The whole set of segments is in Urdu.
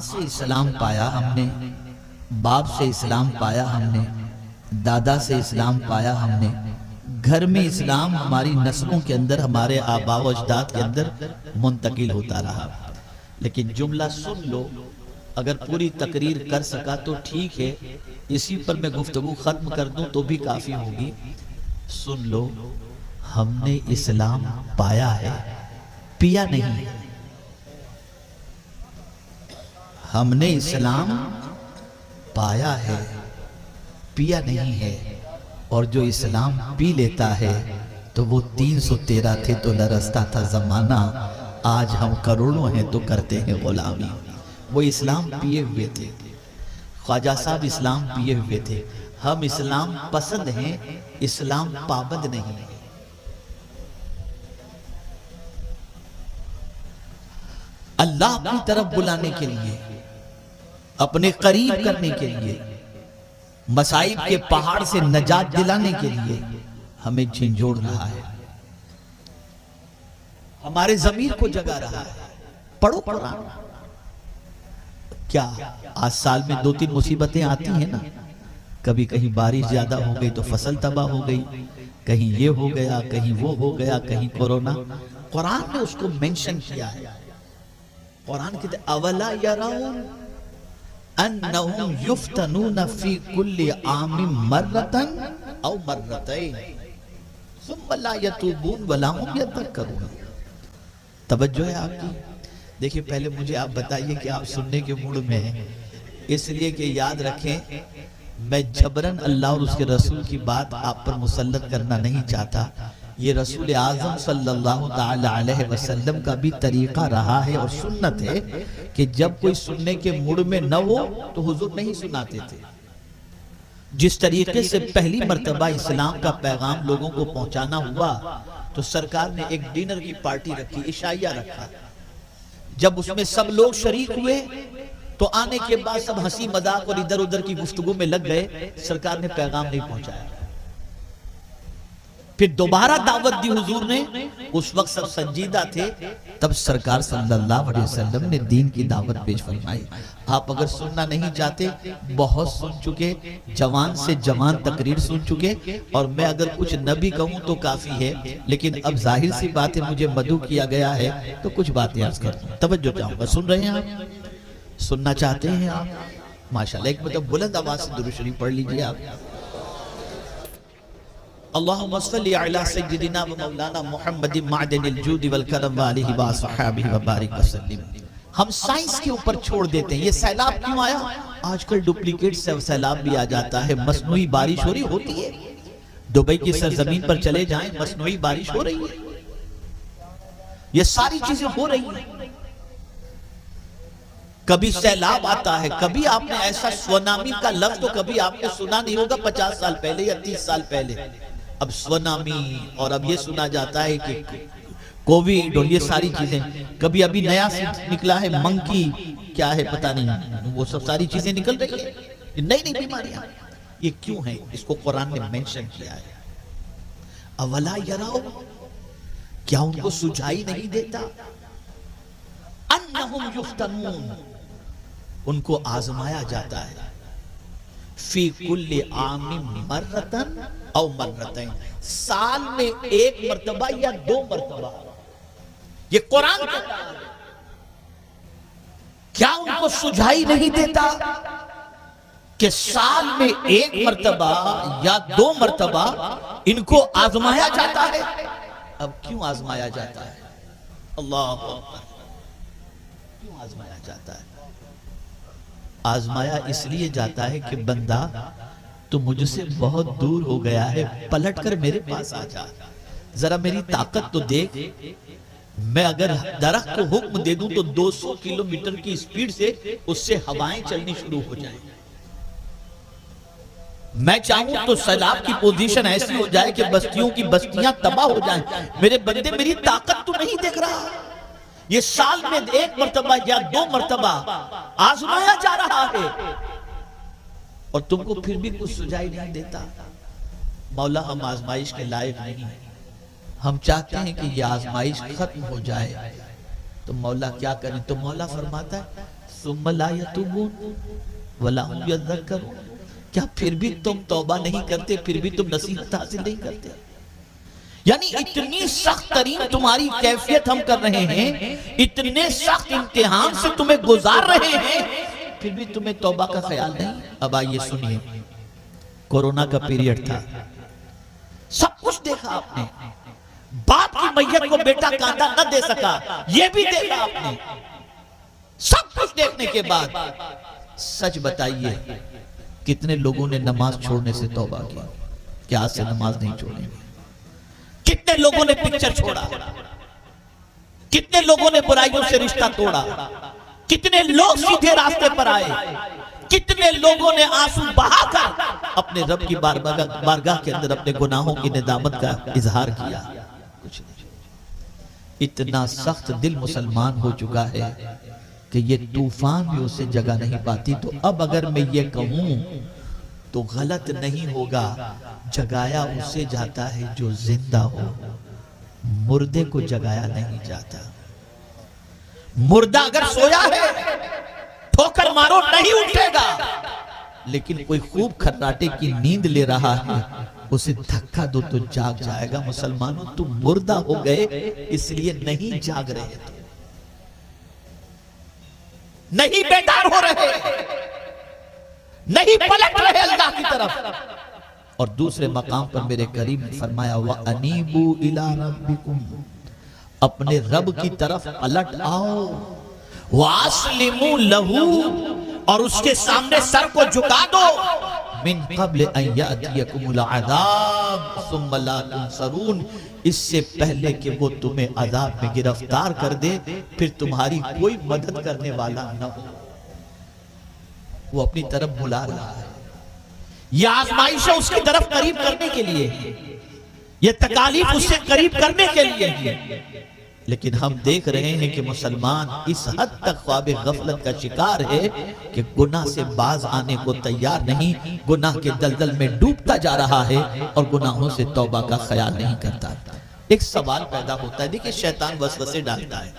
سے اسلام پایا ہم نے، باپ سے اسلام پایا ہم نے، دادا سے اسلام پایا ہم نے، گھر میں اسلام ہماری نسلوں کے اندر، ہمارے آباء و اجداد کے اندر منتقل ہوتا رہا۔ لیکن جملہ سن لو، اگر پوری تقریر کر سکا تو ٹھیک ہے، اسی پر میں گفتگو ختم کر دوں تو بھی کافی ہوگی۔ سن لو، ہم نے اسلام پایا ہے، پیا نہیں۔ ہم نے اسلام پایا ہے، پیا نہیں ہے۔ اور جو اسلام پی لیتا ہے تو وہ 313 تھے تو لرزتا تھا زمانہ، آج ہم کروڑوں ہیں تو کرتے ہیں غلامی۔ وہ اسلام پیے ہوئے تھے، خواجہ صاحب اسلام پیے ہوئے تھے۔ ہم اسلام پسند ہیں، اسلام پابند نہیں ہے۔ اللہ کی طرف بلانے کے لیے، اپنے قریب کرنے کے لیے، مصائب کے پہاڑ سے نجات دلانے کے لیے ہمیں جھنجھوڑ رہا ہے، ہمارے ضمیر کو جگا رہا ہے۔ پڑھو قرآن۔ کیا آج سال میں 2-3 مصیبتیں آتی ہیں نا، کبھی کہیں بارش زیادہ ہو گئی تو فصل تباہ ہو گئی، کہیں یہ ہو گیا، کہیں وہ ہو گیا، کہیں کورونا۔ قرآن نے اس کو منشن کیا ہے۔ قرآن کہتے ہیں اولا یرون انہم یفتنون فی کل عام مرتن او مرتین ثم لا یتوبون ولا هم یذکرون۔ توجہ ہے آپ کی؟ دیکھیں پہلے مجھے آپ بتائیے کہ آپ سننے کے موڈ میں ہیں، اس لیے کہ یاد رکھیں میں جبراً اللہ اور اس کے رسول کی بات آپ پر مسلط کرنا نہیں چاہتا۔ یہ رسول اعظم صلی اللہ علیہ وسلم کا بھی طریقہ رہا ہے اور سنت ہے کہ جب کوئی سننے کے موڈ میں نہ ہو تو حضور نہیں سناتے تھے۔ جس طریقے سے پہلی مرتبہ اسلام کا پیغام لوگوں کو پہنچانا ہوا تو سرکار نے ایک ڈنر کی پارٹی رکھی، عشائیہ رکھا۔ جب اس میں سب لوگ شریک ہوئے تو آنے کے بعد سب ہنسی مذاق اور ادھر ادھر کی گفتگو میں لگ گئے، سرکار نے پیغام نہیں پہنچایا۔ پھر دوبارہ دعوت دی حضور نے، اس وقت سب سنجیدہ تھے، تب سرکار صلی اللہ علیہ وسلم نے دین کی دعوت پیش فرمائی۔ آپ اگر سننا نہیں چاہتے، بہت سن چکے، جوان سے جوان تقریر سن چکے، اور میں اگر کچھ نہ بھی کہوں تو کافی ہے، لیکن اب ظاہر سی بات ہے مجھے مدعو کیا گیا ہے تو کچھ باتیں عرض کرتا ہوں۔ توجہ چاہوں گا، سن رہے ہیں آپ؟ سننا چاہتے ہیں آپ؟ ماشاءاللہ ایک مطلب بلند آواز سے درود شریف پڑھ لیجئے آپ۔ اللہم صلی علی سیدنا و مولانا محمد معدن الجود والکرم وآلہ وصحابہ وبارک وسلم۔ ہم سائنس کے اوپر چھوڑ دیتے ہیں۔ یہ سیلاب کیوں آیا؟ آج کل ڈپلیکیٹ سیلاب بھی آ جاتا ہے، مصنوعی بارش ہو رہی ہوتی ہے۔ دبئی کی سرزمین پر چلے جائیں، مصنوعی بارش ہو رہی ہے۔ یہ ساری چیزیں ہو رہی ہیں۔ کبھی سیلاب آتا ہے، کبھی آپ نے ایسا سونامی کا لفظ تو کبھی آپ نے سنا نہیں ہوگا 50 سال پہلے یا 30 سال پہلے۔ اب سونامی، اور اب یہ سنا جاتا ہے کہ کوویڈ اور یہ ساری چیزیں، کبھی ابھی نیا نکلا ہے منکی، کیا ہے پتہ نہیں، وہ سب ساری چیزیں نکل رہی ہیں، یہ نئی نئی بیماریاں۔ یہ کیوں ہیں؟ اس کو قرآن نے منشن کیا ہے۔ اولا یراؤ، کیا ان کو سجائی نہیں دیتا؟ انہم یفتنون، ان کو آزمایا جاتا ہے۔ فی کل عام مرتن او مرتین، سال میں 1 مرتبہ یا 2 مرتبہ۔ یہ قرآن کہتا ہے۔ کیا ان کو سجھائی نہیں دیتا کہ سال میں 1 مرتبہ یا 2 مرتبہ ان کو آزمایا جاتا ہے؟ اب کیوں آزمایا جاتا ہے؟ اللہ اکبر، کیوں آزمایا جاتا ہے؟ آزمایا اس لیے جاتا ہے کہ بندہ تو مجھ سے بہت دور ہو گیا ہے، پلٹ کر میرے پاس آ جا، ذرا میری طاقت تو دیکھ۔ میں اگر درخت کو حکم دے دوں تو 200 کلومیٹر کی سپیڈ سے اس سے ہوائیں چلنی شروع ہو جائیں۔ میں چاہوں تو سیلاب کی پوزیشن ایسی ہو جائے کہ بستیوں کی بستیاں تباہ ہو جائیں۔ میرے بندے میری طاقت تو نہیں دیکھ رہا؟ یہ سال میں 1 مرتبہ یا 2 مرتبہ آزمایا جا رہا ہے، اور تم کو پھر بھی کچھ سجائی نہیں دیتا۔ مولا ہم آزمائش کے لائق نہیں ہیں، ہم چاہتے ہیں کہ یہ آزمائش ختم ہو جائے، تو مولا کیا کریں؟ تو مولا فرماتا ہے ثم لا یتوبون ولا هم یذکرون، کیا پھر بھی تم توبہ نہیں کرتے، پھر بھی تم نصیحت حاصل نہیں کرتے؟ یعنی اتنی سخت ترین تمہاری کیفیت ہم کر رہے ہیں، اتنے سخت امتحان سے تمہیں گزار رہے ہیں، پھر بھی تمہیں توبہ کا خیال نہیں۔ اب آئیے سنیے، کورونا کا پیریڈ تھا، سب کچھ دیکھا آپ نے، باپ کی میت کو بیٹا کاندھا نہ دے سکا، یہ بھی دیکھا آپ نے۔ سب کچھ دیکھنے کے بعد سچ بتائیے کتنے لوگوں نے نماز چھوڑنے سے توبہ کی کہ آج سے نماز نہیں چھوڑیں گے؟ کتنے لوگوں نے پکچر چھوڑا؟ کتنے لوگوں نے برائیوں سے رشتہ توڑا؟ کتنے لوگ سیدھے راستے پر آئے؟ کتنے لوگوں نے آنسو بہا کر اپنے رب کی بارگاہ کے اندر اپنے گناہوں کی ندامت کا اظہار کیا؟ کچھ نہیں۔ اتنا سخت دل مسلمان ہو چکا ہے کہ یہ طوفان بھی اسے جگہ نہیں پاتی۔ تو اب اگر میں یہ کہوں تو غلط نہیں ہوگا، جگایا اسے جاتا ہے جو زندہ ہو، مردے کو جگایا نہیں جاتا۔ مردہ اگر سویا ہے ٹھوکر مارو نہیں اٹھے گا، لیکن کوئی خوب کھراٹے کی نیند لے رہا ہے اسے دھکا دو تو جاگ جائے گا۔ مسلمانوں تم مردہ ہو گئے اس لیے نہیں جاگ رہے تھے، نہیں بیدار ہو رہے، نہیں پلٹ رہے اللہ کی طرف۔ اور دوسرے مقام پر میرے کریم نے فرمایا وَأَنِيبُوا إِلَىٰ رَبِّكُمْ، اپنے رب کی طرف پلٹ آؤ، وَأَسْلِمُوا لَهُ، اور اس کے سامنے سر کو جھکا دو، مِن قَبْلِ أَن يَأْتِيَكُمُ الْعَذَابُ ثُمَّ لَا تُنصَرُونَ، اس سے پہلے کہ وہ تمہیں عذاب میں گرفتار کر دے پھر تمہاری کوئی مدد کرنے والا نہ ہو۔ وہ اپنی طرف بلا رہا ہے، یہ آزمائش ہے اس کی طرف قریب کرنے کے لیے، یہ تکالیف اس سے قریب کرنے کے لیے، لیکن ہم دیکھ رہے ہیں کہ مسلمان اس حد تک خواب غفلت کا شکار ہے کہ گناہ سے باز آنے کو تیار نہیں، گناہ کے دلدل میں ڈوبتا جا رہا ہے اور گناہوں سے توبہ کا خیال نہیں کرتا۔ ایک سوال پیدا ہوتا ہے، دیکھیں شیطان وسوسے ڈالتا ہے،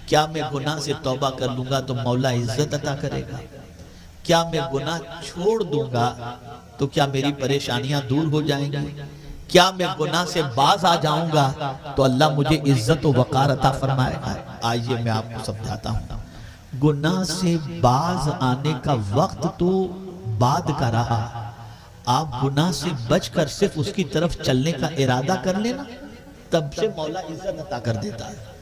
کیا میں گناہ سے توبہ کر لوں گا تو مولا عزت عطا کرے گا؟ کیا میں گناہ چھوڑ دوں گا تو کیا میری پریشانیاں دور ہو جائیں گی؟ کیا میں گناہ سے باز آ جاؤں گا تو اللہ مجھے عزت و وقار عطا فرمائے گا؟ آئیے میں آپ کو سمجھاتا ہوں، گناہ سے باز آنے کا وقت تو بعد کا رہا، آپ گناہ سے بچ کر صرف اس کی طرف چلنے کا ارادہ کر لینا، تب سے مولا عزت عطا کر دیتا ہے۔